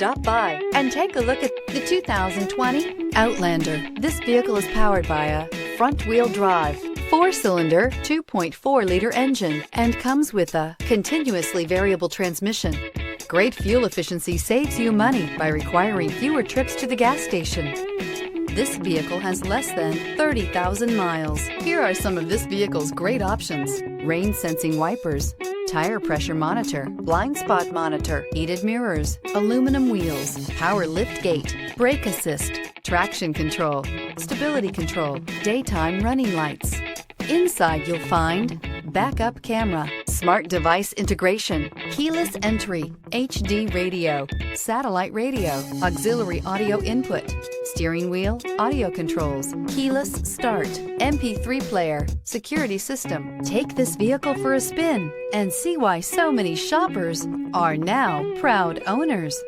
Stop by and take a look at the 2020 Outlander. This vehicle is powered by a front-wheel drive, 4-cylinder, 2.4-liter engine and comes with a continuously variable transmission. Great fuel efficiency saves you money by requiring fewer trips to the gas station. This vehicle has less than 30,000 miles. Here are some of this vehicle's great options: rain-sensing wipers, tire pressure monitor, blind spot monitor, heated mirrors, aluminum wheels, power lift gate, brake assist, traction control, stability control, daytime running lights. Inside you'll find backup camera, smart device integration, keyless entry, HD radio, satellite radio, auxiliary audio input, steering wheel audio controls, keyless start, MP3 player, security system. Take this vehicle for a spin and see why so many shoppers are now proud owners.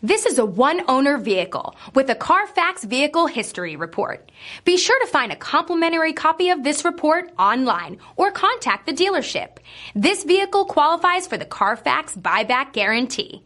This is a one-owner vehicle with a Carfax Vehicle History Report. Be sure to find a complimentary copy of this report online or contact the dealership. This vehicle qualifies for the Carfax Buyback Guarantee.